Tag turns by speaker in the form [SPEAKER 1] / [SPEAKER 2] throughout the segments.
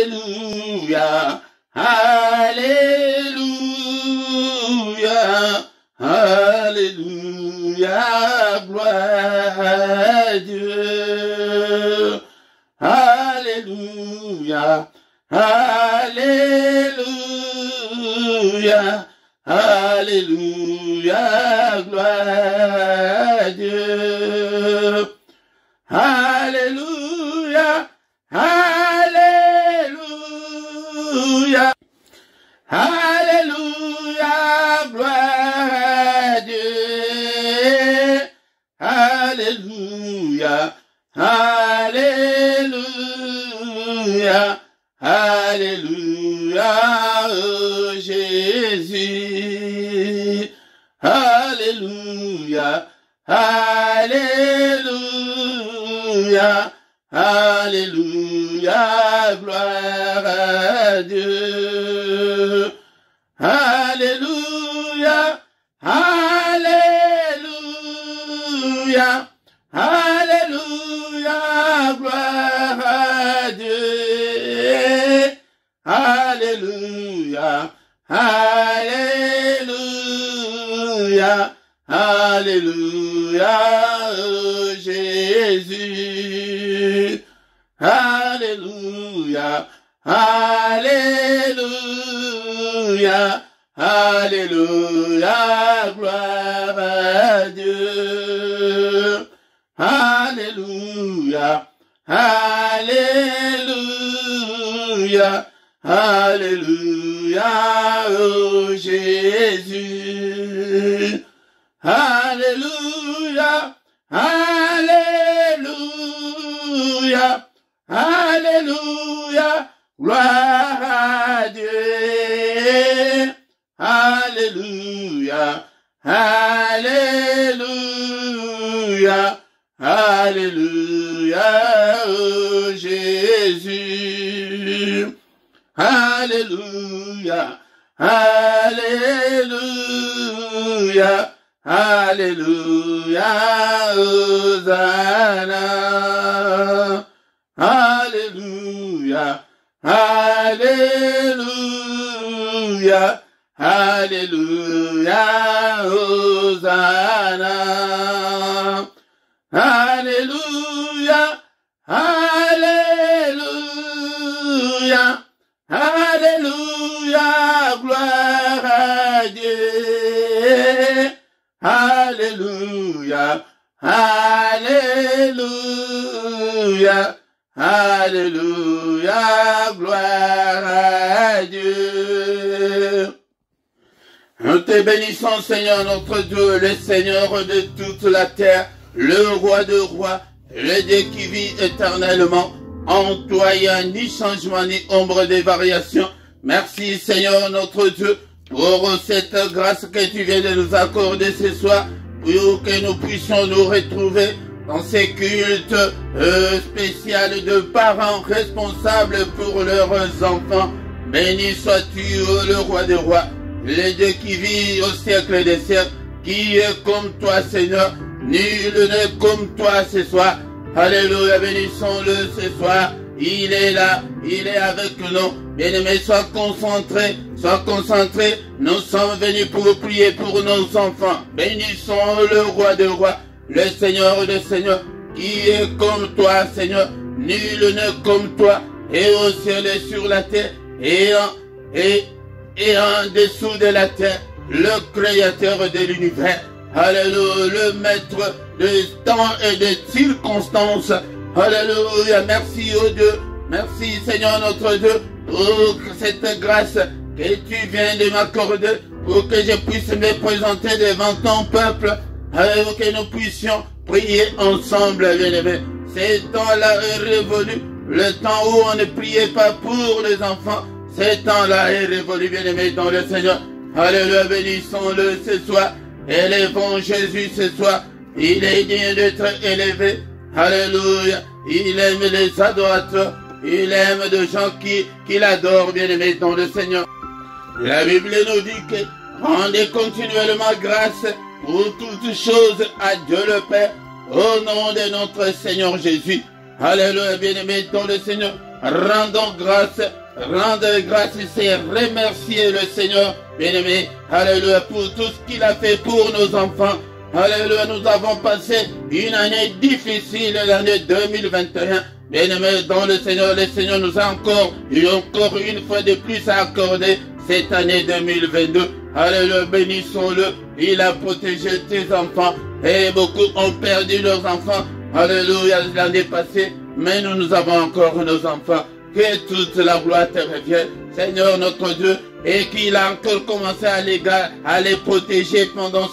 [SPEAKER 1] Alléluia, Alléluia, Alléluia, gloire à Dieu. Alléluia, Alléluia, Alléluia, gloire à Dieu. Alléluia, Alléluia, Alléluia, gloire à Dieu. Alléluia, Alléluia, Alléluia, oh Jésus. Alléluia, Alléluia, Alléluia, gloire à Dieu. Alléluia, Alléluia, Alléluia, gloire à Dieu. Alléluia, Alléluia, Alléluia, oh Jésus. Alléluia, Alléluia, Alléluia, gloire à Dieu. Alléluia, Alléluia, Alléluia, oh Jésus. Alléluia, Alléluia, Alléluia, gloire à Dieu. Alléluia, Alléluia, Alléluia, oh Jésus. Alléluia, Alléluia, Alléluia, Hosanna. Alléluia, Alléluia, Alléluia, Hosanna. Alléluia, Alléluia, Alléluia, gloire à Dieu. Alléluia, Alléluia, Alléluia, gloire à Dieu. Nous te bénissons, Seigneur notre Dieu, le Seigneur de toute la terre, le roi de rois, le Dieu qui vit éternellement. En toi, il n'y a ni changement, ni ombre de variation. Merci, Seigneur notre Dieu, pour cette grâce que tu viens de nous accorder ce soir, pour que nous puissions nous retrouver dans ces cultes spéciaux de parents responsables pour leurs enfants. Béni sois-tu, le roi des rois, le Dieu qui vit au siècle des siècles, qui est comme toi, Seigneur. Nul n'est comme toi ce soir. Alléluia, bénissons-le ce soir. Il est là, il est avec nous. Bien-aimés, sois concentrés, sois concentrés. Nous sommes venus pour prier pour nos enfants. Bénissons le roi des rois, le Seigneur des seigneurs, qui est comme toi, Seigneur. Nul n'est comme toi, et au ciel et sur la terre, et en dessous de la terre, le créateur de l'univers. Alléluia, le maître des temps et des circonstances. Alléluia, merci au Dieu. Merci Seigneur notre Dieu pour cette grâce que tu viens de m'accorder pour que je puisse me présenter devant ton peuple. Alléluia, que nous puissions prier ensemble, bien-aimés. Ce temps-là est révolu. Le temps où on ne priait pas pour les enfants, ce temps-là est révolu, bien-aimés, dans le Seigneur. Alléluia, bénissons-le ce soir. Élevons Jésus ce soir. Il est digne d'être élevé. Alléluia. Il aime les adorateurs. Il aime des gens qui l'adorent, bien-aimés, dans le Seigneur. La Bible nous dit que rendez continuellement grâce pour toutes choses à Dieu le Père, au nom de notre Seigneur Jésus. Alléluia, bien-aimés, dans le Seigneur. rendons grâce et remercier le Seigneur, bien-aimé, alléluia, pour tout ce qu'il a fait pour nos enfants. Alléluia, nous avons passé une année difficile, l'année 2021. Bien-aimé, dans le Seigneur nous a encore une fois de plus accordé cette année 2022. Alléluia, bénissons-le. Il a protégé tes enfants et beaucoup ont perdu leurs enfants. Alléluia, l'année passée, mais nous avons encore nos enfants. Que toute la gloire te revienne, Seigneur notre Dieu, et qu'il a encore commencé à les protéger pendant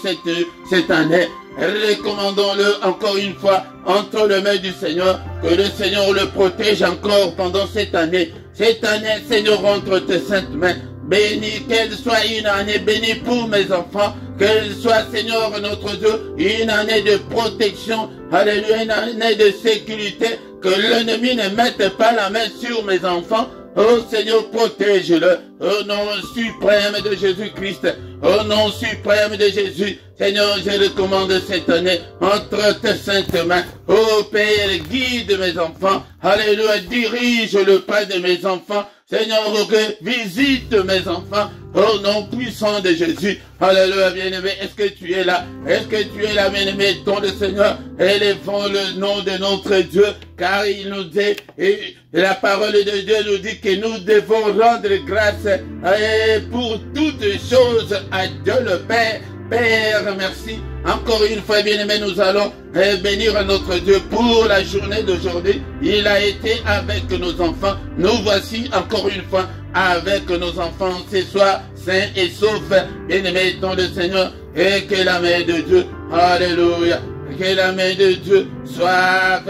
[SPEAKER 1] cette année. Recommandons-le encore une fois entre les mains du Seigneur, que le Seigneur le protège encore pendant cette année. Cette année, Seigneur, entre tes saintes mains. Béni, qu'elle soit une année bénie pour mes enfants, qu'elle soit, Seigneur notre Dieu, une année de protection, alléluia, une année de sécurité, que l'ennemi ne mette pas la main sur mes enfants. Oh Seigneur, protège-le, au nom suprême de Jésus-Christ, au nom suprême de Jésus. Seigneur, je recommande cette année entre tes saintes mains. Oh Père, guide mes enfants, alléluia, dirige le pas de mes enfants. Seigneur, visite mes enfants, au nom puissant de Jésus. Alléluia, bien-aimé, est-ce que tu es là? Est-ce que tu es là, bien-aimé, ton le Seigneur? Élevons le nom de notre Dieu, car il nous dit, et la parole de Dieu nous dit que nous devons rendre grâce pour toutes choses à Dieu le Père. Père, merci. Encore une fois, bien-aimé, nous allons bénir notre Dieu pour la journée d'aujourd'hui. Il a été avec nos enfants. Nous voici encore une fois avec nos enfants ce soir, sains et saufs. Bien-aimé, dans le Seigneur, et que la main de Dieu, alléluia, que la main de Dieu soit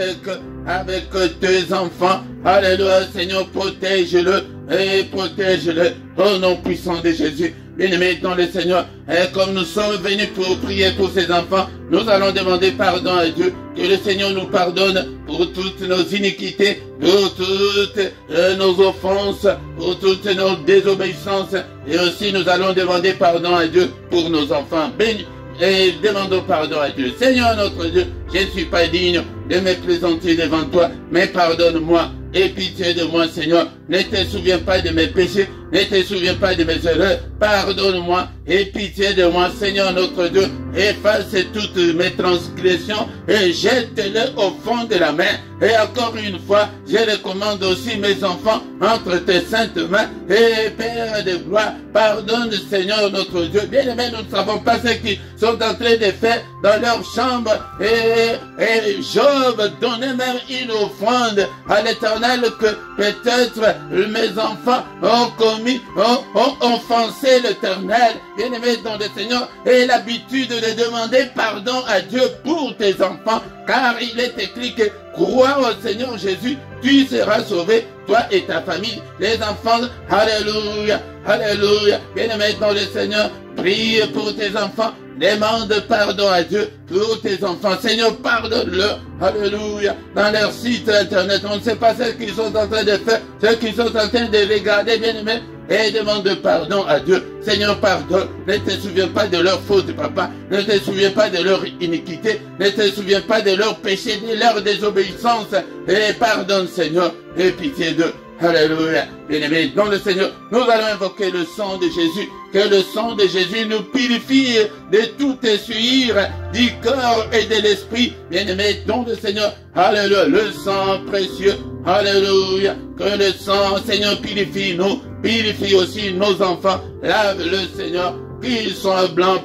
[SPEAKER 1] avec tes enfants. Alléluia, Seigneur, protège-le et protège-le au nom puissant de Jésus. Bien-aimés dans le Seigneur, et comme nous sommes venus pour prier pour ces enfants, nous allons demander pardon à Dieu, que le Seigneur nous pardonne pour toutes nos iniquités, pour toutes nos offenses, pour toutes nos désobéissances, et aussi nous allons demander pardon à Dieu pour nos enfants. Bénis et demandons pardon à Dieu. Seigneur notre Dieu, je ne suis pas digne de me présenter devant toi, mais pardonne-moi. Aie pitié de moi, Seigneur. Ne te souviens pas de mes péchés. Ne te souviens pas de mes erreurs. Pardonne-moi. Aie pitié de moi, Seigneur notre Dieu. Efface toutes mes transgressions et jette-les au fond de la mer. Et encore une fois, je recommande aussi mes enfants entre tes saintes mains. Et Père de gloire, pardonne, Seigneur notre Dieu. Bien-aimés, nous ne savons pas ce qu'ils sont en train de faire dans leur chambre. Et Job donnait même une offrande à l'Éternel que peut-être mes enfants ont commis, ont offensé l'Éternel. Bien-aimé dans le Seigneur, et l'habitude de demander pardon à Dieu pour tes enfants, car il est écrit que crois au Seigneur Jésus, tu seras sauvé, toi et ta famille. Les enfants, alléluia, alléluia. Bien-aimé dans le Seigneur, prie pour tes enfants. Demande pardon à Dieu pour tes enfants. Seigneur, pardonne-leur. Alléluia. Dans leur site internet, on ne sait pas ce qu'ils sont en train de faire, ce qu'ils sont en train de regarder, bien-aimé. Et demande pardon à Dieu. Seigneur, pardonne. Ne te souviens pas de leur faute, papa. Ne te souviens pas de leur iniquité. Ne te souviens pas de leur péché, de leur désobéissance. Et pardonne, Seigneur. Et pitié d'eux. Alléluia. Bien-aimés, dans le Seigneur, nous allons invoquer le sang de Jésus. Que le sang de Jésus nous purifie de toute souillure du corps et de l'esprit. Bien-aimés, dans le Seigneur. Alléluia. Le sang précieux. Alléluia. Que le sang, Seigneur, purifie-nous. Purifie aussi nos enfants. Lave le Seigneur. Qu'ils soient blancs,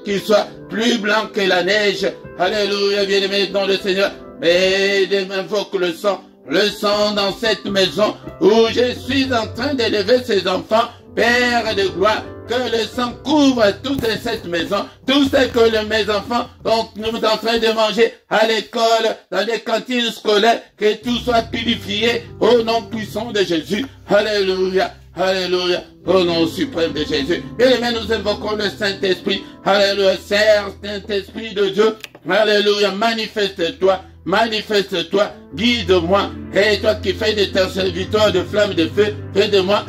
[SPEAKER 1] qu'ils soient plus blancs que la neige. Alléluia. Bien-aimés, dans le Seigneur. Mais invoque le sang. Le sang dans cette maison où je suis en train d'élever ces enfants, Père de gloire, que le sang couvre toute cette maison, tout ce que mes enfants sont en train de manger à l'école, dans les cantines scolaires, que tout soit purifié au nom puissant de Jésus. Alléluia. Alléluia, au nom suprême de Jésus. Bien-aimés, nous invoquons le Saint-Esprit. Alléluia, Saint-Esprit de Dieu. Alléluia, manifeste-toi. Manifeste-toi, guide-moi, et toi qui fais de ta serviteur de flamme de feu, fais de moi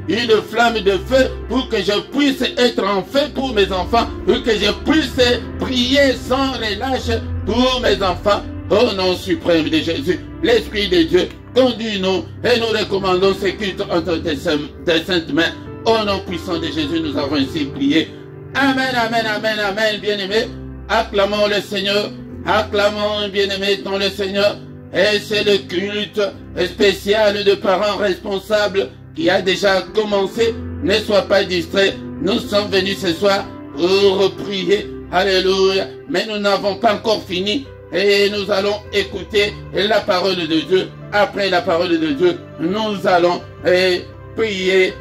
[SPEAKER 1] une flamme de feu pour que je puisse être en feu pour mes enfants, pour que je puisse prier sans relâche pour mes enfants, au nom suprême de Jésus. L'Esprit de Dieu, conduis-nous et nous recommandons ces cultes entre tes saintes mains. Au nom puissant de Jésus, nous avons ainsi prié. Amen, amen, amen, amen, bien-aimés. Acclamons le Seigneur, acclamons, bien-aimés, dans le Seigneur. Et c'est le culte spécial de parents responsables qui a déjà commencé. Ne sois pas distrait. Nous sommes venus ce soir pour prier. Alléluia. Mais nous n'avons pas encore fini. Et nous allons écouter la parole de Dieu. Après la parole de Dieu, nous allons prier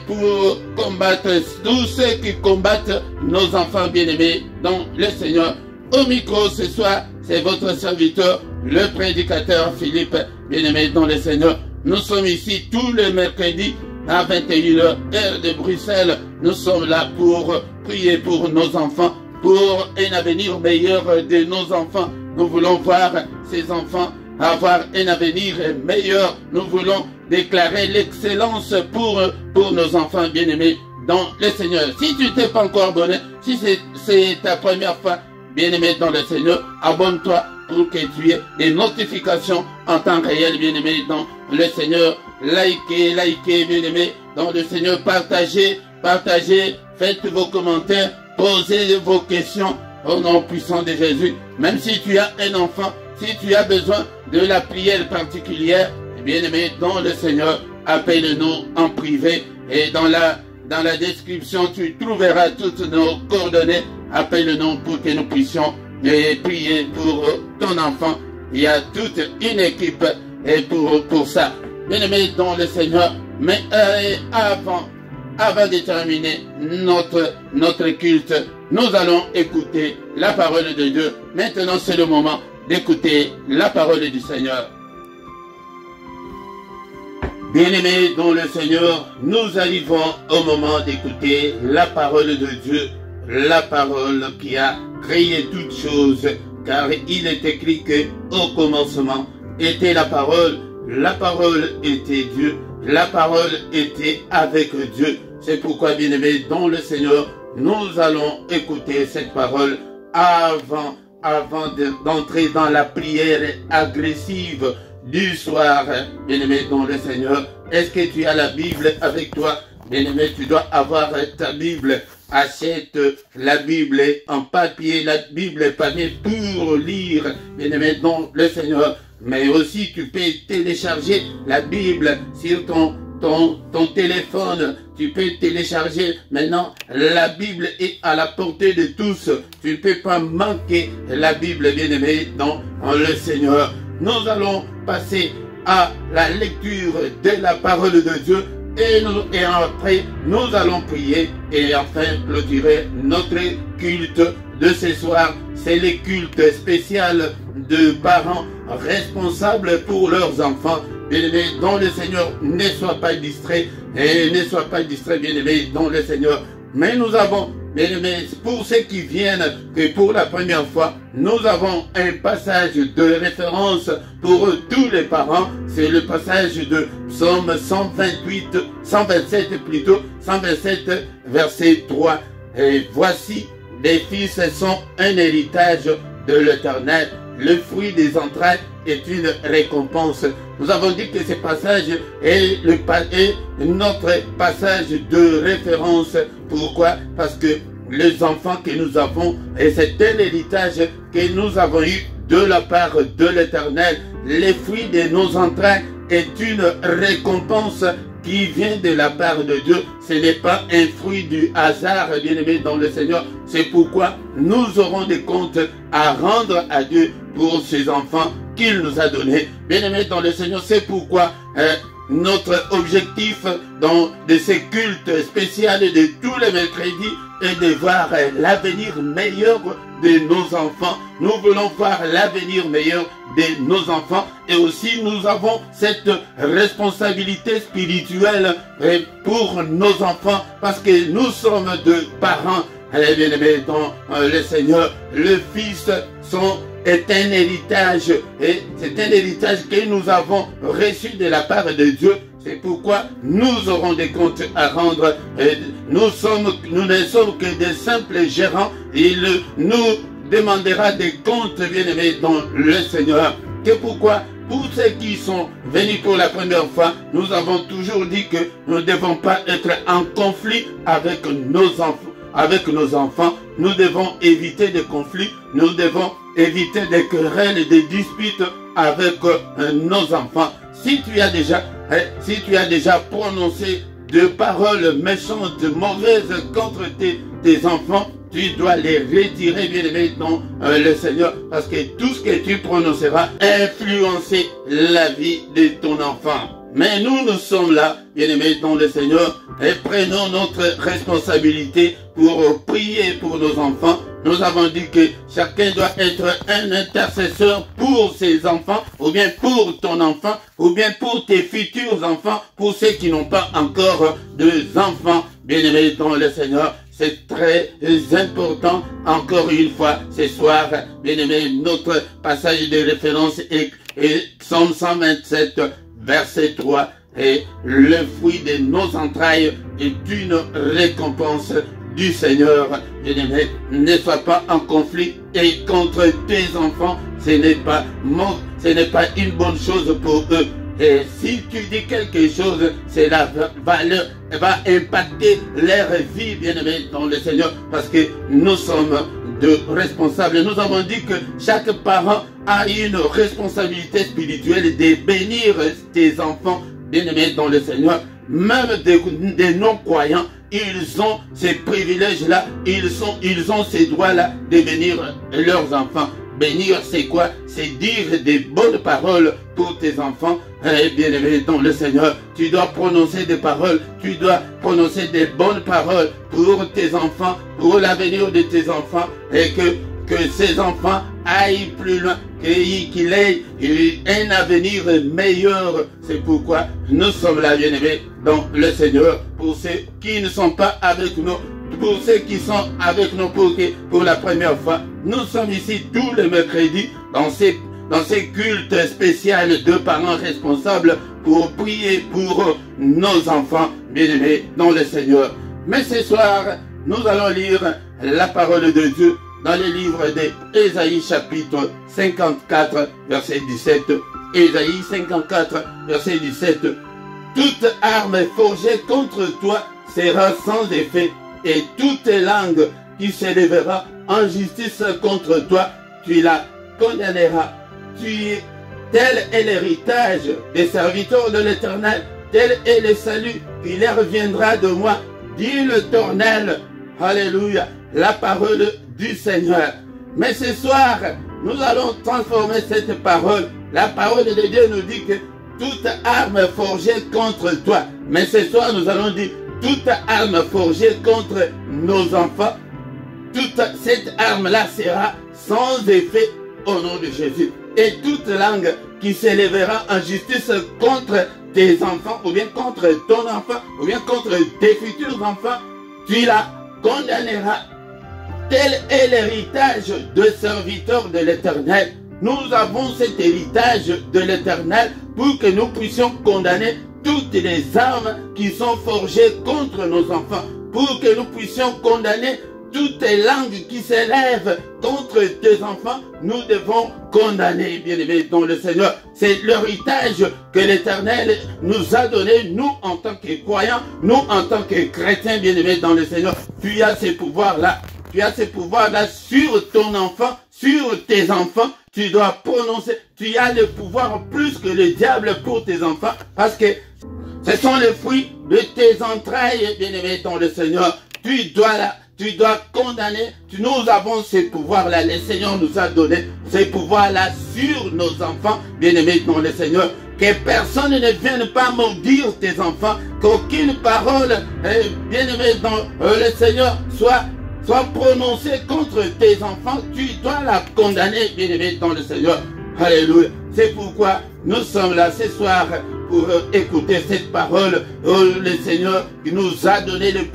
[SPEAKER 1] pour combattre tous ceux qui combattent nos enfants bien-aimés dans le Seigneur. Au micro ce soir, c'est votre serviteur, le prédicateur Philippe, bien-aimé dans le Seigneur. Nous sommes ici tous les mercredis à 21h, heure de Bruxelles. Nous sommes là pour prier pour nos enfants, pour un avenir meilleur de nos enfants. Nous voulons voir ces enfants avoir un avenir meilleur. Nous voulons déclarer l'excellence pour nos enfants bien-aimés dans le Seigneur. Si tu t'es pas encore abonné, si c'est ta première fois bien-aimé dans le Seigneur, abonne-toi pour que tu aies des notifications en temps réel, bien-aimé dans le Seigneur. Likez, bien-aimé dans le Seigneur. Partagez, faites vos commentaires, posez vos questions au nom puissant de Jésus. Même si tu as un enfant, si tu as besoin de la prière particulière, bien-aimé dans le Seigneur, appelle-nous en privé et dans la description, tu trouveras toutes nos coordonnées. Appelle-nous pour que nous puissions prier pour ton enfant. Il y a toute une équipe pour ça. Bien-aimé dans le Seigneur, mais avant de terminer notre culte, nous allons écouter la parole de Dieu. Maintenant, c'est le moment d'écouter la parole du Seigneur. Bien-aimés dans le Seigneur, nous arrivons au moment d'écouter la parole de Dieu, la parole qui a créé toutes choses, car il est écrit que au commencement était la parole était Dieu, la parole était avec Dieu. C'est pourquoi, bien-aimés dans le Seigneur, nous allons écouter cette parole avant d'entrer dans la prière agressive du soir. Bien-aimé dans le Seigneur, est-ce que tu as la Bible avec toi? Bien-aimé, tu dois avoir ta Bible. Achète la Bible en papier, la Bible papier pour lire, bien-aimé dans le Seigneur. Mais aussi, tu peux télécharger la Bible sur ton téléphone. Tu peux télécharger maintenant. La Bible est à la portée de tous. Tu ne peux pas manquer la Bible, bien-aimé dans le Seigneur. Nous allons passer à la lecture de la parole de Dieu. Et après, nous allons prier et enfin clôturer notre culte de ce soir. C'est le culte spécial de parents responsables pour leurs enfants. Bien-aimés dans le Seigneur, ne sois pas distrait et ne sois pas distrait, bien-aimés dans le Seigneur. Mais nous avons, bien-aimés, pour ceux qui viennent, que pour la première fois, nous avons un passage de référence pour tous les parents. C'est le passage de Psaume 127 plutôt, 127 verset 3. Et voici, les fils sont un héritage de l'Éternel. Le fruit des entrailles est une récompense. Nous avons dit que ce passage est notre passage de référence. Pourquoi? Parce que les enfants que nous avons, et c'est un héritage que nous avons eu de la part de l'Éternel. Les fruits de nos entrailles est une récompense qui vient de la part de Dieu. Ce n'est pas un fruit du hasard, bien-aimé dans le Seigneur. C'est pourquoi nous aurons des comptes à rendre à Dieu pour ces enfants qu'il nous a donnés. Bien-aimé dans le Seigneur, c'est pourquoi notre objectif de ces cultes spéciaux de tous les mercredis est de voir l'avenir meilleur de nos enfants. Nous voulons voir l'avenir meilleur de nos enfants et aussi nous avons cette responsabilité spirituelle pour nos enfants parce que nous sommes de parents. Bien-aimés dans le Seigneur, le Fils est un héritage et c'est un héritage que nous avons reçu de la part de Dieu. C'est pourquoi nous aurons des comptes à rendre. Nous ne sommes que des simples gérants. Il nous demandera des comptes, bien-aimés dans le Seigneur. Que pourquoi? pour ceux qui sont venus pour la première fois, nous avons toujours dit que nous ne devons pas être en conflit avec nos enfants. Nous devons éviter des conflits, nous devons éviter des querelles et des disputes avec nos enfants. Si tu as déjà prononcé de paroles méchantes, mauvaises contre tes enfants, tu dois les retirer, bien-aimé, dans le Seigneur, parce que tout ce que tu prononceras influencer la vie de ton enfant. Mais nous sommes là, bien-aimés, dans le Seigneur, et prenons notre responsabilité pour prier pour nos enfants. Nous avons dit que chacun doit être un intercesseur pour ses enfants, ou bien pour ton enfant, ou bien pour tes futurs enfants, pour ceux qui n'ont pas encore d'enfants, bien-aimés, dans le Seigneur. C'est très important, encore une fois, ce soir, bien-aimé, notre passage de référence est Psaume 127, verset 3, et le fruit de nos entrailles est une récompense du Seigneur. Bien-aimé, ne sois pas en conflit et contre tes enfants, ce n'est pas une bonne chose pour eux. Et si tu dis quelque chose, cela va impacter leur vie, bien-aimé, dans le Seigneur, parce que nous sommes de responsables. Nous avons dit que chaque parent a une responsabilité spirituelle de bénir tes enfants, bien-aimés, dans le Seigneur. Même des non-croyants, ils ont ces privilèges-là, ils ont ces droits-là de bénir leurs enfants. Bénir, c'est quoi? C'est dire des bonnes paroles pour tes enfants. Bien-aimé dans le Seigneur, tu dois prononcer des paroles, tu dois prononcer des bonnes paroles pour tes enfants, pour l'avenir de tes enfants, et que ces enfants aillent plus loin, qu'il ait un avenir meilleur. C'est pourquoi nous sommes là, bien-aimés, dans le Seigneur, pour ceux qui ne sont pas avec nous, pour ceux qui sont avec nous pour la première fois. Nous sommes ici tous les mercredis dans ces cultes spéciaux de parents responsables pour prier pour nos enfants, bien-aimés dans le Seigneur. Mais ce soir, nous allons lire la parole de Dieu dans le livre d'Ésaïe chapitre 54, verset 17. Ésaïe 54, verset 17. Toute arme forgée contre toi sera sans effet, et toute langue qui s'élèvera en justice contre toi, tu la condamneras. Tel est l'héritage des serviteurs de l'Éternel, tel est le salut qui leur viendra de moi, dit l'Éternel. Alléluia, la parole du Seigneur. Mais ce soir, nous allons transformer cette parole. La parole de Dieu nous dit que toute arme forgée contre toi. Mais ce soir, nous allons dire toute arme forgée contre nos enfants. Toute cette arme-là sera sans effet au nom de Jésus. Et toute langue qui s'élèvera en justice contre tes enfants, ou bien contre ton enfant, ou bien contre tes futurs enfants, tu la condamneras. Tel est l'héritage de serviteurs de l'Éternel. Nous avons cet héritage de l'Éternel pour que nous puissions condamner toutes les armes qui sont forgées contre nos enfants, pour que nous puissions condamner toutes les langues qui s'élèvent contre tes enfants. Nous devons condamner, bien-aimés dans le Seigneur. C'est l'héritage que l'Éternel nous a donné, nous en tant que croyants, nous en tant que chrétiens, bien-aimés dans le Seigneur. Tu as ces pouvoirs-là. Tu as ces pouvoirs-là sur ton enfant, sur tes enfants. Tu dois prononcer. Tu as le pouvoir plus que le diable pour tes enfants, parce que ce sont les fruits de tes entrailles, bien-aimés dans le Seigneur. Tu dois condamner. Nous avons ces pouvoirs-là. Le Seigneur nous a donné ces pouvoirs-là sur nos enfants, bien-aimés dans le Seigneur. Que personne ne vienne pas maudire tes enfants. Qu'aucune parole, bien-aimés dans le Seigneur, soit prononcée contre tes enfants. Tu dois la condamner, bien-aimés dans le Seigneur. Alléluia. C'est pourquoi nous sommes là ce soir pour écouter cette parole. Oh, le Seigneur qui nous a donné le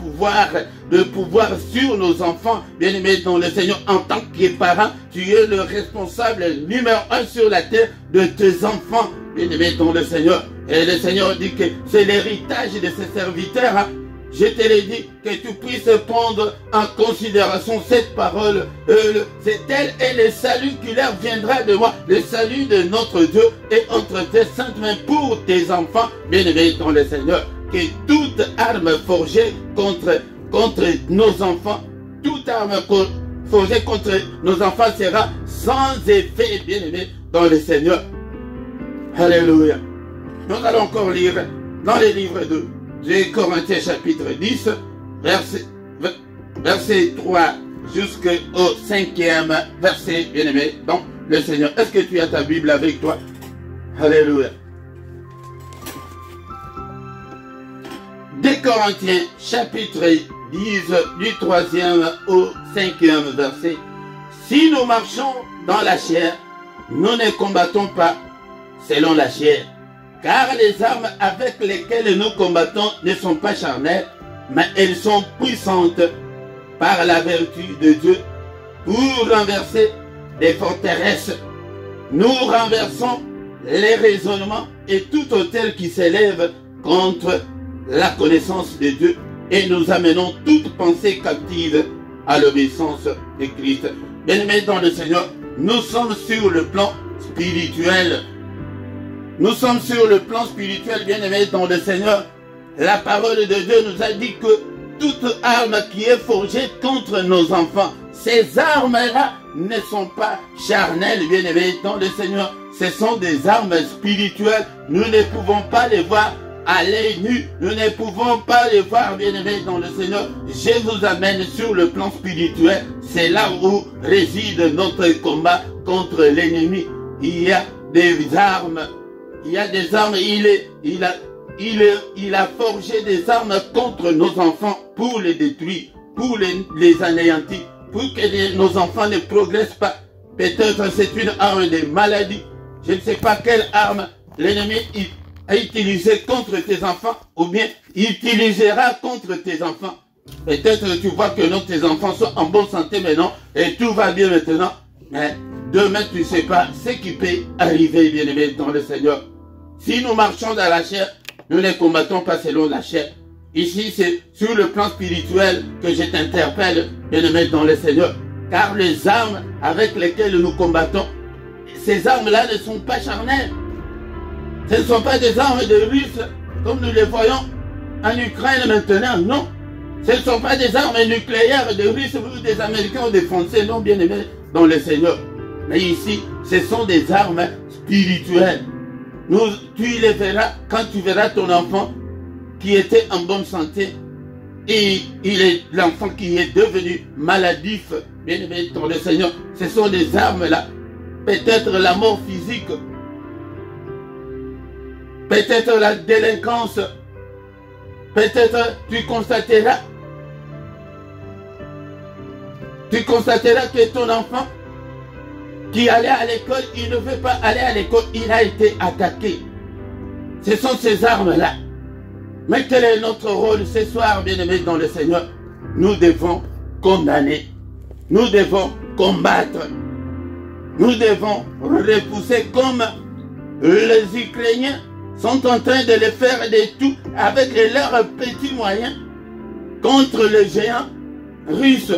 [SPEAKER 1] pouvoir sur nos enfants. Bien-aimés dans le Seigneur, en tant que parent, tu es le responsable numéro 1 sur la terre de tes enfants. Bien-aimés dans le Seigneur. Et le Seigneur dit que c'est l'héritage de ses serviteurs. je te l'ai dit, que tu puisses prendre en considération cette parole. C'est elle et le salut qui leur viendra de moi. Le salut de notre Dieu est entre tes saintes mains pour tes enfants, bien-aimés dans le Seigneur. Que toute arme forgée contre nos enfants, toute arme forgée contre nos enfants sera sans effet, bien-aimés dans le Seigneur. Alléluia. Nous allons encore lire dans les livres de Corinthiens chapitre 10, verset 3 jusqu'au 5e verset, bien-aimé, dans le Seigneur. Est-ce que tu as ta Bible avec toi? Alléluia. Des Corinthiens chapitre 10, du 3e au 5e verset. Si nous marchons dans la chair, nous ne combattons pas selon la chair. Car les armes avec lesquelles nous combattons ne sont pas charnelles, mais elles sont puissantes par la vertu de Dieu pour renverser des forteresses. Nous renversons les raisonnements et tout autel qui s'élève contre la connaissance de Dieu et nous amenons toute pensée captive à l'obéissance de Christ. Bien-aimés dans le Seigneur, nous sommes sur le plan spirituel. Nous sommes sur le plan spirituel, bien-aimés dans le Seigneur. La parole de Dieu nous a dit que toute arme qui est forgée contre nos enfants, ces armes-là ne sont pas charnelles, bien-aimés dans le Seigneur. Ce sont des armes spirituelles. Nous ne pouvons pas les voir à l'œil nu. Nous ne pouvons pas les voir, bien-aimés dans le Seigneur. Je vous amène sur le plan spirituel. C'est là où réside notre combat contre l'ennemi. Il y a des armes. Il y a des armes, il a forgé des armes contre nos enfants pour les détruire, pour les anéantir, pour que nos enfants ne progressent pas. Peut-être c'est une arme de maladie. Je ne sais pas quelle arme l'ennemi a utilisée contre tes enfants, ou bien il utilisera contre tes enfants. Peut-être tu vois que tes enfants sont en bonne santé maintenant, et tout va bien maintenant, mais demain tu ne sais pas ce qui peut arriver, bien-aimé dans le Seigneur. Si nous marchons dans la chair, nous ne combattons pas selon la chair. Ici, c'est sur le plan spirituel que je t'interpelle, bien-aimé dans le Seigneur. Car les armes avec lesquelles nous combattons, ces armes-là ne sont pas charnelles. Ce ne sont pas des armes de Russes, comme nous les voyons en Ukraine maintenant, non. Ce ne sont pas des armes nucléaires de Russes ou des Américains ou des Français, non, bien-aimés dans le Seigneur. Mais ici, ce sont des armes spirituelles. Tu les verras quand tu verras ton enfant qui était en bonne santé et il est l'enfant qui est devenu maladif, bien aimé dans le Seigneur. Ce sont des armes là. Peut-être la mort physique, peut-être la délinquance, peut-être tu constateras que ton enfant qui allait à l'école, il ne veut pas aller à l'école, il a été attaqué. Ce sont ces armes-là. Mais quel est notre rôle ce soir, bien-aimés dans le Seigneur? Nous devons condamner. Nous devons combattre. Nous devons repousser comme les Ukrainiens sont en train de le faire de tout avec leurs petits moyens contre le géant russe.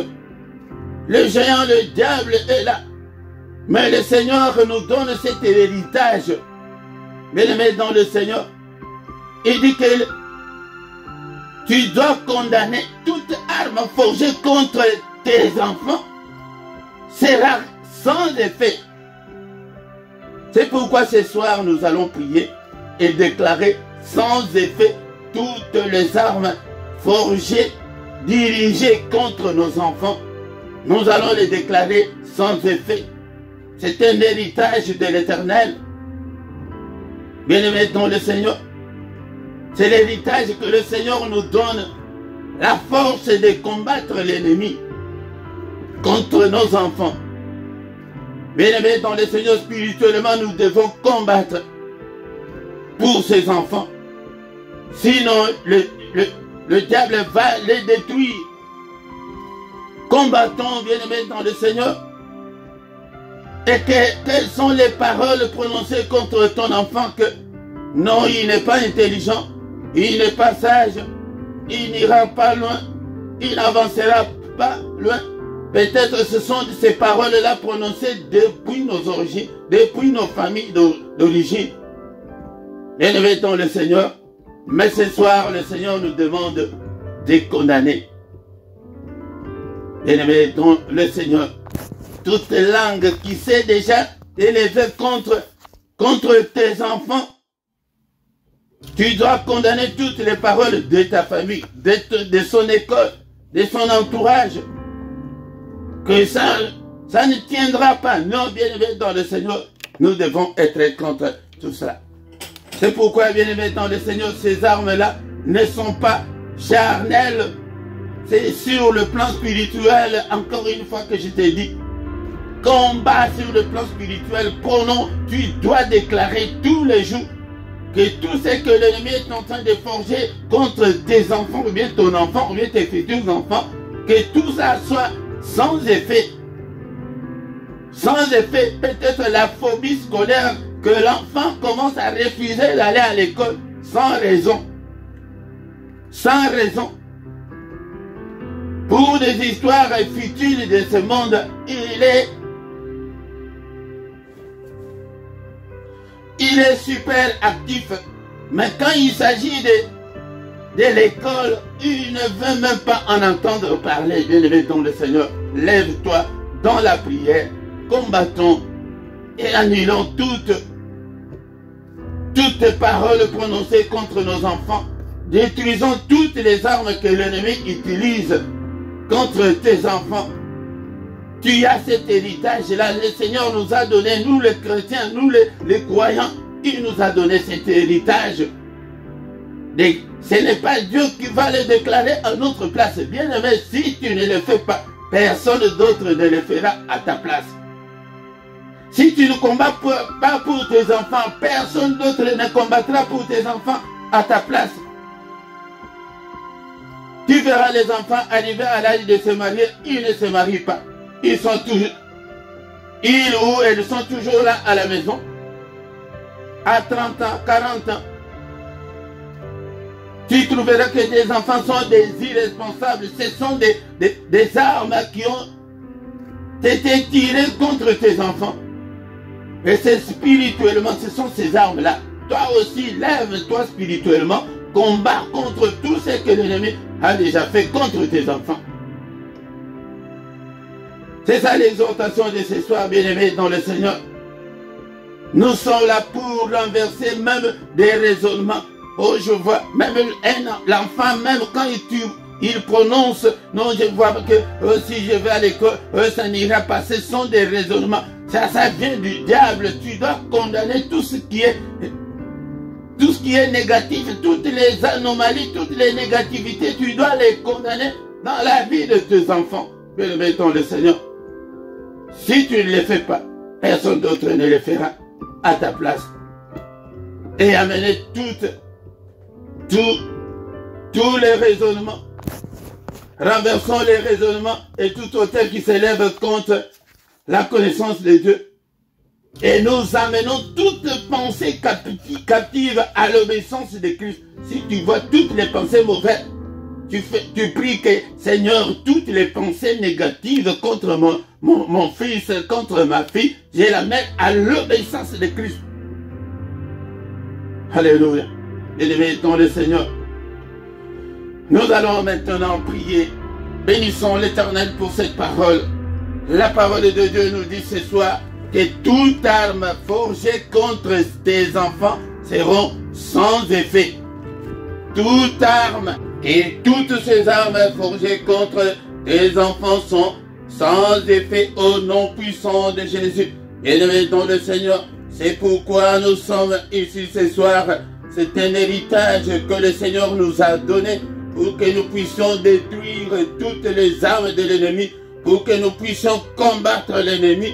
[SPEAKER 1] Le géant, le diable est là. Mais le Seigneur nous donne cet héritage. Bien-aimés dans le Seigneur, il dit que tu dois condamner toute arme forgée contre tes enfants sera sans effet. C'est pourquoi ce soir nous allons prier et déclarer sans effet toutes les armes forgées, dirigées contre nos enfants. Nous allons les déclarer sans effet. C'est un héritage de l'Éternel. Bien-aimés dans le Seigneur, c'est l'héritage que le Seigneur nous donne, la force de combattre l'ennemi contre nos enfants. Bien-aimés dans le Seigneur, spirituellement, nous devons combattre pour ces enfants. Sinon, le diable va les détruire. Combattons, bien-aimés dans le Seigneur. Et quelles sont les paroles prononcées contre ton enfant que non, il n'est pas intelligent, il n'est pas sage, il n'ira pas loin, il n'avancera pas loin. Peut-être ce sont ces paroles-là prononcées depuis nos origines, depuis nos familles d'origine. Bien-aimés dans le Seigneur, mais ce soir, le Seigneur nous demande de condamner. Bien-aimés dans le Seigneur, toute langue qui s'est déjà élevée contre tes enfants, tu dois condamner toutes les paroles de ta famille, de son école, de son entourage. Que ça ne tiendra pas. Non, bien-aimés dans le Seigneur, nous devons être contre tout cela. C'est pourquoi, bien-aimés dans le Seigneur, ces armes-là ne sont pas charnelles. C'est sur le plan spirituel, encore une fois que je t'ai dit, combat sur le plan spirituel, tu dois déclarer tous les jours que tout ce que l'ennemi est en train de forger contre tes enfants, ou bien ton enfant, ou bien tes futurs enfants, que tout ça soit sans effet. Sans effet, peut-être la phobie scolaire, que l'enfant commence à refuser d'aller à l'école sans raison. Sans raison. Pour des histoires futiles de ce monde, il est super actif. Mais quand il s'agit de l'école, il ne veut même pas en entendre parler. Bien-aimé dans le Seigneur, lève-toi dans la prière, combattons et annulons toutes paroles prononcées contre nos enfants. Détruisons toutes les armes que l'ennemi utilise contre tes enfants. Tu as cet héritage-là. Le Seigneur nous a donné, nous les chrétiens, nous les croyants, il nous a donné cet héritage. Ce n'est pas Dieu qui va le déclarer à notre place. Bien-aimé, si tu ne le fais pas, personne d'autre ne le fera à ta place. Si tu ne combats pas pour tes enfants, personne d'autre ne combattra pour tes enfants à ta place. Tu verras les enfants arriver à l'âge de se marier, ils ne se marient pas. Ils ou elles sont toujours là à la maison, à 30 ans, 40 ans. Tu trouveras que tes enfants sont des irresponsables. Ce sont des armes qui ont été tirées contre tes enfants. Et c'est spirituellement, ce sont ces armes-là. Toi aussi, lève-toi spirituellement, combat contre tout ce que l'ennemi a déjà fait contre tes enfants. C'est ça l'exhortation de ce soir, bien-aimés dans le Seigneur. Nous sommes là pour renverser même des raisonnements. Oh, je vois, même l'enfant, même quand il prononce, non, je vois que si je vais à l'école, ça n'ira pas. Ce sont des raisonnements. Ça vient du diable. Tu dois condamner tout ce qui est négatif, toutes les anomalies, toutes les négativités. Tu dois les condamner dans la vie de tes enfants. Bien-aimés dans le Seigneur. Si tu ne le fais pas, personne d'autre ne le fera à ta place. Et amener tous les raisonnements. Renversons les raisonnements et tout autel qui s'élève contre la connaissance de Dieu. Et nous amenons toute pensée captive à l'obéissance de Christ. Si tu vois toutes les pensées mauvaises, tu pries que, Seigneur, toutes les pensées négatives contre mon fils, contre ma fille, je la mets à l'obéissance de Christ. Alléluia. Bien-aimés dans le Seigneur, nous allons maintenant prier. Bénissons l'Éternel pour cette parole. La parole de Dieu nous dit ce soir que toute arme forgée contre tes enfants seront sans effet. Toute arme et toutes ces armes forgées contre tes enfants sont sans effet au nom puissant de Jésus. Bien-aimés dans le Seigneur, c'est pourquoi nous sommes ici ce soir. C'est un héritage que le Seigneur nous a donné pour que nous puissions détruire toutes les armes de l'ennemi, pour que nous puissions combattre l'ennemi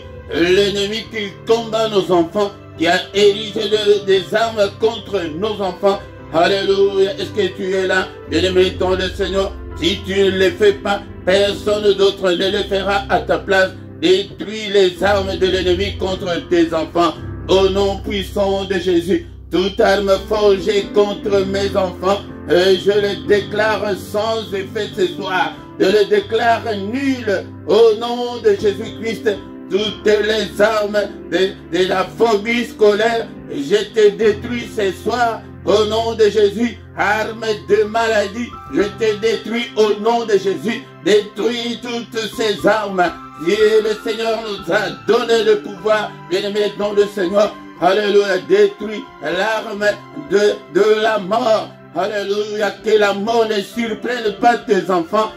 [SPEAKER 1] qui combat nos enfants, qui a érigé des armes contre nos enfants. Alléluia. Est-ce que tu es là, bien-aimé dans le Seigneur? Si tu ne le fais pas, personne d'autre ne le fera à ta place. Détruis les armes de l'ennemi contre tes enfants. Au nom puissant de Jésus, toute arme forgée contre mes enfants et je le déclare sans effet ce soir. Je le déclare nul au nom de Jésus-Christ. Toutes les armes de la phobie scolaire, je te détruis ce soir au nom de Jésus. Armes de maladie, je te détruis au nom de Jésus. Détruis toutes ces armes. Et le Seigneur nous a donné le pouvoir, bien-aimé, dans le Seigneur. Alléluia, détruis l'arme de la mort. Alléluia, que la mort ne surprenne pas tes enfants.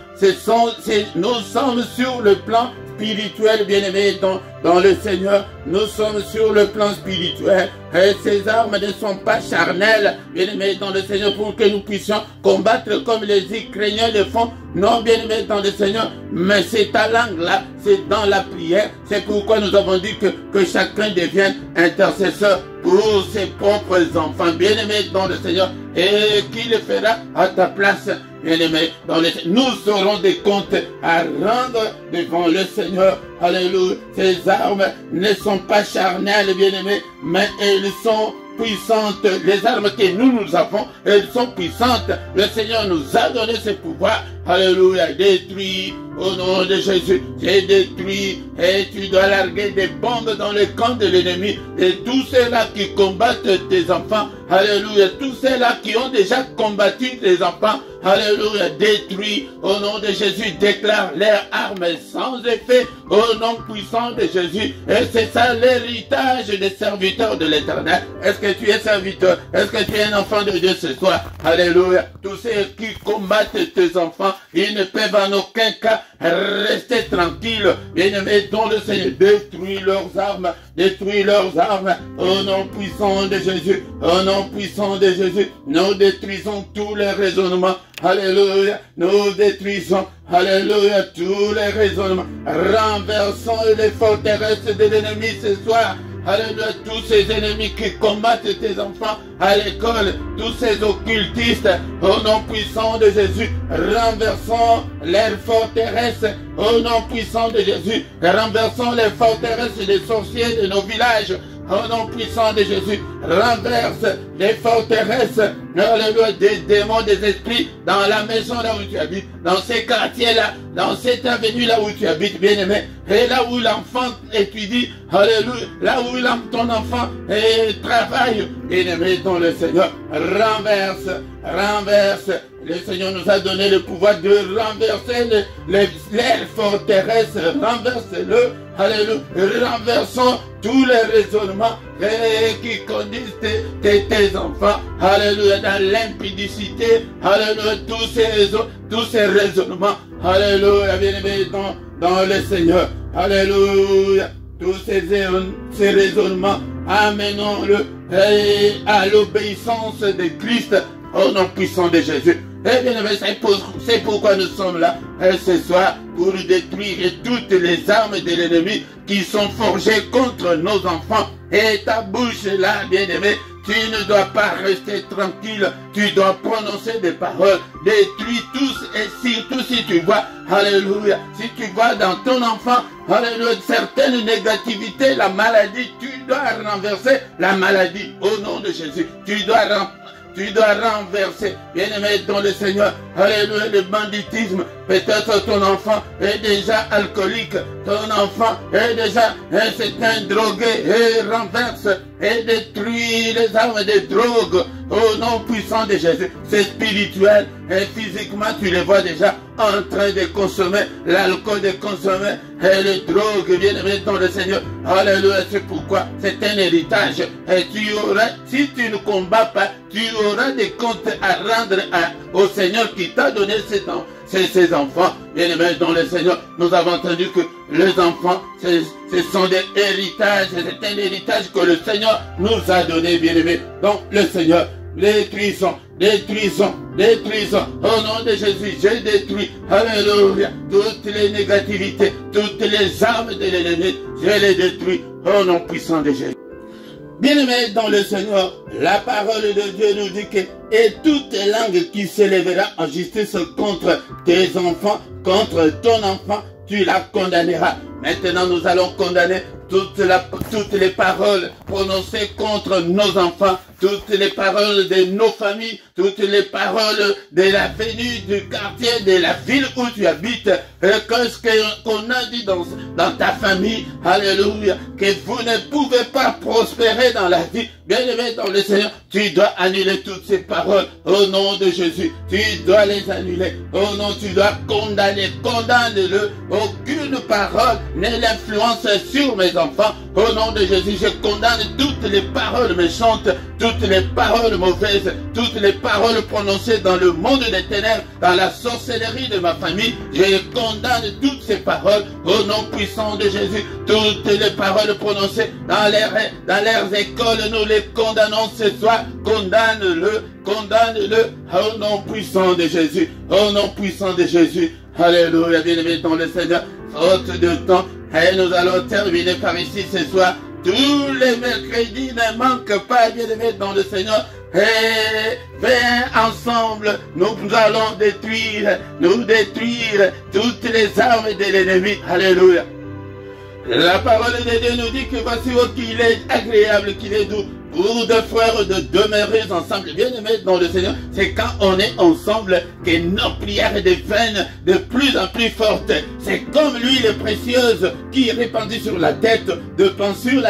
[SPEAKER 1] Nous sommes sur le plan spirituel, bien-aimé, dans le Seigneur. Nous sommes sur le plan spirituel. Et ces armes ne sont pas charnelles, bien-aimé, dans le Seigneur, pour que nous puissions combattre comme les Ukrainiens le font. Non, bien-aimé, dans le Seigneur, mais c'est ta langue-là, c'est dans la prière. C'est pourquoi nous avons dit que chacun devienne intercesseur pour ses propres enfants, bien-aimé, dans le Seigneur, et qui le fera à ta place, bien-aimé, dans le Seigneur. Nous aurons des comptes à rendre devant le Seigneur. Alléluia. Ces armes ne sont pas charnelles, bien-aimés, mais elles sont puissantes. Les armes que nous avons, elles sont puissantes. Le Seigneur nous a donné ce pouvoir. Alléluia. Détruit au nom de Jésus. J'ai détruit et tu dois larguer des bombes dans le camp de l'ennemi. Et tous ceux-là qui combattent tes enfants. Alléluia. Tous ceux-là qui ont déjà combattu tes enfants. Alléluia. Détruit au nom de Jésus. Déclare leurs armes sans effet au nom puissant de Jésus. Et c'est ça l'héritage des serviteurs de l'Éternel. Est-ce que tu es serviteur? Est-ce que tu es un enfant de Dieu ce soir? Alléluia. Tous ceux qui combattent tes enfants, ils ne peuvent en aucun cas rester tranquilles. Bien-aimés, dont le Seigneur détruit leurs armes. Détruis leurs armes au nom puissant de Jésus. Au nom puissant de Jésus. Nous détruisons tous les raisonnements. Alléluia. Nous détruisons, alléluia, tous les raisonnements. Renversons les forteresses de l'ennemi ce soir. Alléluia, tous ces ennemis qui combattent tes enfants à l'école, tous ces occultistes, au nom puissant de Jésus, renversons leurs forteresses, au nom puissant de Jésus, renversons les forteresses des sorciers de nos villages, au nom puissant de Jésus, renverse les forteresses, alléluia, des démons, des esprits, dans la maison là où tu habites, dans ces quartiers-là, dans cette avenue là où tu habites, bien-aimé, et là où l'enfant étudie, alléluia, là où ton enfant travaille, bien-aimé, dans le Seigneur, renverse. Le Seigneur nous a donné le pouvoir de renverser les forteresses, renverse-le, alléluia, renversons tous les raisonnements qui conduisent tes enfants, alléluia, dans l'impudicité, alléluia, tous ces raisonnements, alléluia, bien-aimé, dans le Seigneur, alléluia, tous ces raisonnements, amenons-le à l'obéissance de Christ, au nom puissant de Jésus. Eh bien, c'est pourquoi nous sommes là ce soir, pour détruire toutes les armes de l'ennemi qui sont forgées contre nos enfants. Et ta bouche là, bien-aimé, tu ne dois pas rester tranquille, tu dois prononcer des paroles, détruis tous, et surtout si tu vois, alléluia, si tu vois dans ton enfant, alléluia, certaines négativités, la maladie, tu dois renverser la maladie au nom de Jésus. Tu dois renverser, bien-aimé, dans le Seigneur, alléluia, le banditisme. Peut-être ton enfant est déjà alcoolique, ton enfant est déjà un drogué, et renverse et détruit les armes des drogues au nom puissant de Jésus. C'est spirituel et physiquement tu les vois déjà en train de consommer l'alcool, de consommer et les drogues, bien-aimé, dans le Seigneur. Alléluia, c'est pourquoi c'est un héritage. Et tu auras, si tu ne combats pas, tu auras des comptes à rendre au Seigneur qui t'a donné ces enfants, bien-aimés, dans le Seigneur. Nous avons entendu que les enfants, ce sont des héritages, c'est un héritage que le Seigneur nous a donné, bien-aimés. Donc le Seigneur, détruisons. Au nom de Jésus, je détruis, alléluia, toutes les négativités, toutes les armes de l'ennemi, je les détruis au nom puissant de Jésus. Bien-aimés dans le Seigneur, la parole de Dieu nous dit que et toute langue qui s'élèvera en justice contre tes enfants, contre ton enfant, tu la condamneras. Maintenant, nous allons condamner toutes les paroles prononcées contre nos enfants, toutes les paroles de nos familles, toutes les paroles de la venue du quartier, de la ville où tu habites, qu'est-ce qu'on a dit dans ta famille, alléluia, que vous ne pouvez pas prospérer dans la vie, bien-aimé dans le Seigneur, tu dois annuler toutes ces paroles au nom de Jésus, tu dois les annuler, au nom, tu dois condamner, condamne-le, aucune parole ne l'influence sur mes enfants, au nom de Jésus, je condamne toutes les paroles méchantes, toutes les paroles mauvaises, toutes les paroles prononcées dans le monde des ténèbres, dans la sorcellerie de ma famille, je condamne toutes ces paroles au nom puissant de Jésus. Toutes les paroles prononcées dans leurs écoles, nous les condamnons ce soir. Condamne-le, condamne-le au nom puissant de Jésus, au nom puissant de Jésus. Alléluia, bien-aimé dans le Seigneur, faute de temps, et nous allons terminer par ici ce soir. Tous les mercredis ne manquent pas, bien-aimés dans le Seigneur. Et viens ensemble, nous allons détruire toutes les armes de l'ennemi. Alléluia. La parole de Dieu nous dit que voici qu'il est agréable, qu'il est doux pour deux frères de demeurer ensemble. Bien-aimés dans le Seigneur, c'est quand on est ensemble que nos prières deviennent de plus en plus fortes. C'est comme l'huile précieuse qui est répandue sur la tête, de pan sur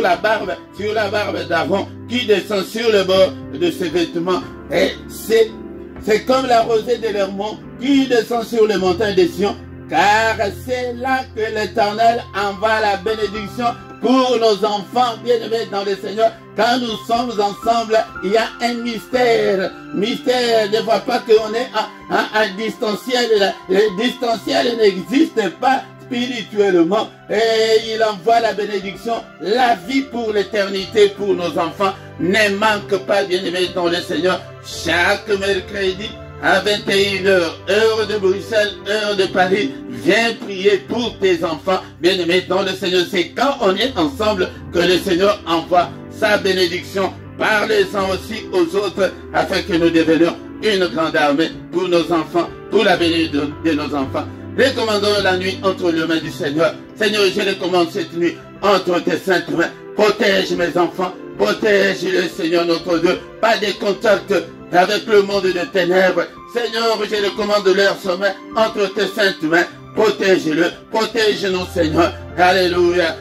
[SPEAKER 1] la barbe d'Aaron, qui descend sur le bord de ses vêtements. Et c'est comme la rosée de l'Hermon qui descend sur les montagnes de Sion, car c'est là que l'Éternel envoie la bénédiction pour nos enfants bien-aimés dans le Seigneur. Quand nous sommes ensemble, il y a un mystère. Mystère, ne voit pas qu'on est en distanciel. Le distanciel n'existe pas spirituellement. Et il envoie la bénédiction, la vie pour l'éternité pour nos enfants. Ne manque pas, bien-aimés dans le Seigneur, chaque mercredi à 21h, heure de Bruxelles, heure de Paris, viens prier pour tes enfants, bien-aimés dans le Seigneur. C'est quand on est ensemble que le Seigneur envoie sa bénédiction. Parlez-en aussi aux autres afin que nous devenions une grande armée pour nos enfants, pour la bénédiction de nos enfants. Recommandons la nuit entre les mains du Seigneur. Seigneur, je recommande cette nuit entre tes saintes mains. Protège mes enfants, protège le Seigneur notre Dieu. Pas de contact avec le monde de ténèbres. Seigneur, je recommande leur sommeil entre tes saintes mains. Protège-le, protège-nous, Seigneur. Alléluia.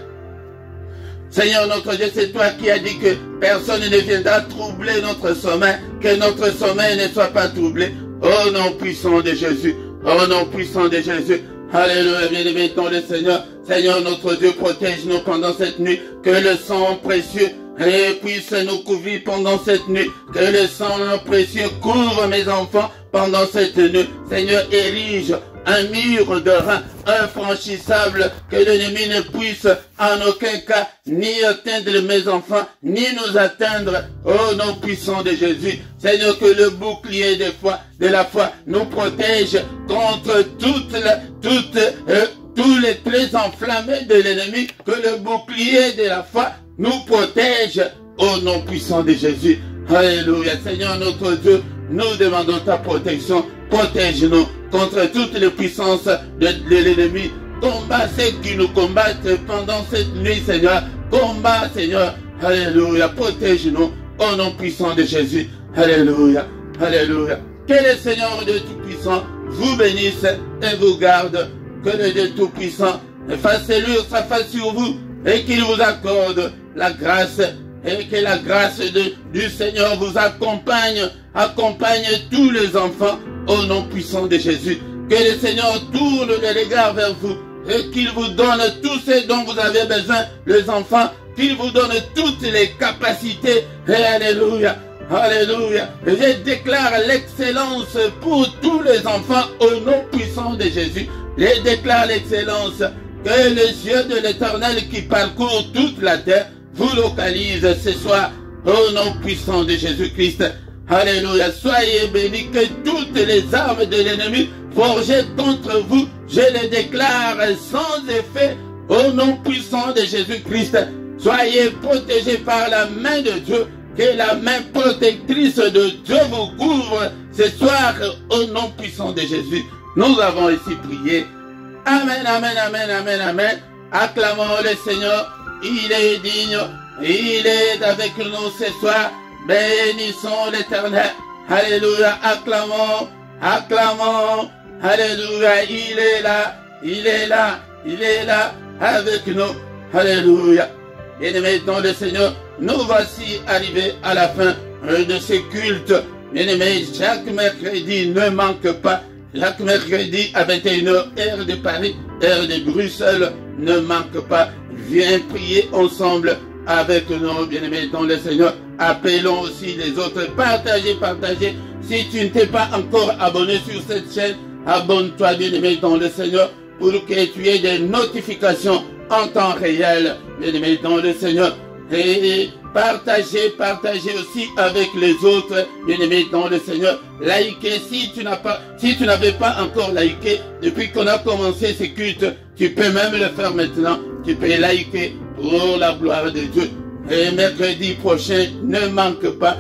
[SPEAKER 1] Seigneur notre Dieu, c'est toi qui as dit que personne ne viendra troubler notre sommeil, que notre sommeil ne soit pas troublé. Au nom puissant de Jésus, au nom puissant de Jésus. Alléluia, bien-aimé dans le Seigneur. Seigneur notre Dieu, protège-nous pendant cette nuit, que le sang précieux puisse nous couvrir pendant cette nuit, que le sang précieux couvre mes enfants pendant cette nuit. Seigneur, érige un mur de rein infranchissable, que l'ennemi ne puisse en aucun cas ni atteindre mes enfants, ni nous atteindre, au nom puissant de Jésus. Seigneur, que le bouclier de la foi nous protège contre tous les traits enflammés de l'ennemi, que le bouclier de la foi nous protège au nom puissant de Jésus. Alléluia. Seigneur notre Dieu, nous demandons ta protection. Protège-nous contre toutes les puissances de l'ennemi. Combat ceux qui nous combattent pendant cette nuit, Seigneur. Combat, Seigneur. Alléluia. Protège-nous au nom puissant de Jésus. Alléluia. Alléluia. Que le Seigneur de Tout-Puissant vous bénisse et vous garde. Que le Dieu Tout-Puissant fasse luire sa face sur vous et qu'il vous accorde la grâce, et que la grâce du Seigneur vous accompagne tous les enfants au nom puissant de Jésus. Que le Seigneur tourne les regards vers vous et qu'il vous donne tout ce dont vous avez besoin, les enfants, qu'il vous donne toutes les capacités. Et alléluia, alléluia. Je déclare l'excellence pour tous les enfants au nom puissant de Jésus. Je déclare l'excellence. Que les yeux de l'Éternel qui parcourt toute la terre vous localise ce soir au nom puissant de Jésus-Christ. Alléluia. Soyez bénis, que toutes les armes de l'ennemi forgées contre vous, je les déclare sans effet au nom puissant de Jésus-Christ. Soyez protégés par la main de Dieu, que la main protectrice de Dieu vous couvre ce soir au nom puissant de Jésus. Nous avons ici prié. Amen, amen, amen, amen, amen. Acclamons le Seigneur. Il est digne. Il est avec nous ce soir. Bénissons l'Éternel. Alléluia. Acclamons, acclamons. Alléluia. Il est là, il est là, il est là avec nous. Alléluia. Bien-aimés dans le Seigneur, nous voici arrivés à la fin de ce culte. Bien-aimés, chaque mercredi ne manque pas. Chaque mercredi à 21h, heure de Paris, heure de Bruxelles, ne manque pas. Viens prier ensemble avec nous, bien-aimés dans le Seigneur. Appelons aussi les autres. Partagez, partagez. Si tu ne t'es pas encore abonné sur cette chaîne, abonne-toi, bien-aimé dans le Seigneur, pour que tu aies des notifications en temps réel, bien-aimé dans le Seigneur. Et partagez, partagez aussi avec les autres, bien-aimés dans le Seigneur. Likez si tu n'avais pas encore liké depuis qu'on a commencé ce culte, tu peux même le faire maintenant. Tu peux liker pour la gloire de Dieu. Et mercredi prochain, ne manque pas,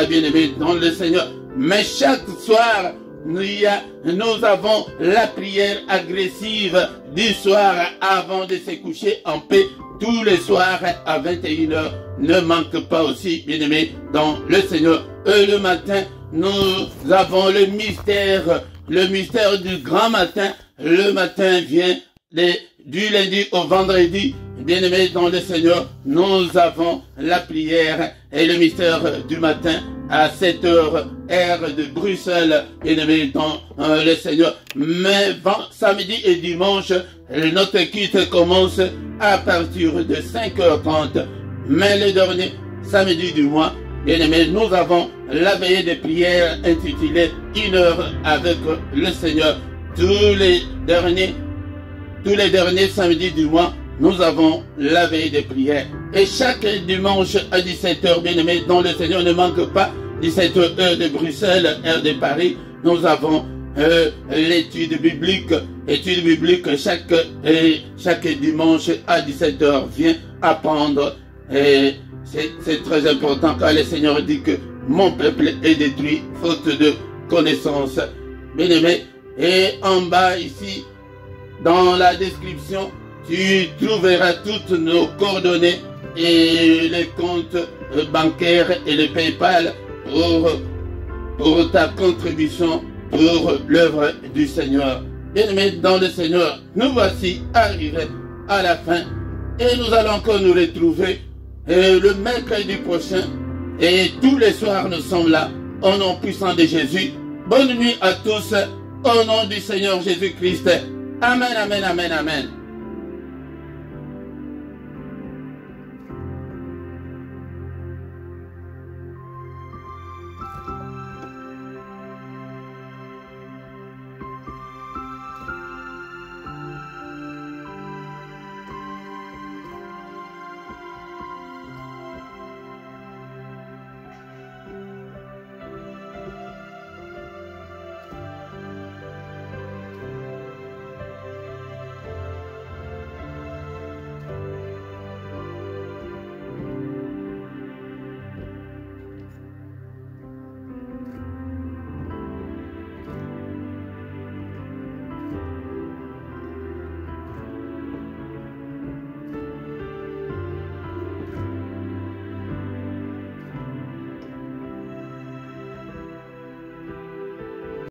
[SPEAKER 1] bien-aimés dans le Seigneur. Mais chaque soir, nous avons la prière agressive du soir avant de se coucher en paix. Tous les soirs à 21h, ne manque pas aussi, bien-aimés, dans le Seigneur. Le matin, nous avons le mystère du grand matin. Le matin vient du lundi au vendredi. Bien-aimés dans le Seigneur, nous avons la prière et le mystère du matin à 7h, heure de Bruxelles, bien-aimés dans le Seigneur. Mais samedi et dimanche, notre culte commence à partir de 5h30. Mais le dernier samedi du mois, bien-aimés, nous avons la veillée de prière intitulée 1 heure avec le Seigneur. Tous les derniers samedis du mois, nous avons la veille de prière. Et chaque dimanche à 17h, bien-aimés, dans le Seigneur, ne manque pas, 17h, heure de Bruxelles, heure de Paris, nous avons l'étude biblique. Étude biblique chaque dimanche à 17h, viens apprendre. Et c'est très important car le Seigneur dit que mon peuple est détruit faute de connaissance. Bien-aimés, et en bas ici, dans la description, tu trouveras toutes nos coordonnées et les comptes bancaires et le PayPal pour ta contribution pour l'œuvre du Seigneur. Bien-aimés dans le Seigneur, nous voici arrivés à la fin et nous allons encore nous retrouver le mercredi prochain et tous les soirs nous sommes là au nom puissant de Jésus. Bonne nuit à tous au nom du Seigneur Jésus-Christ. Amen, amen, amen, amen.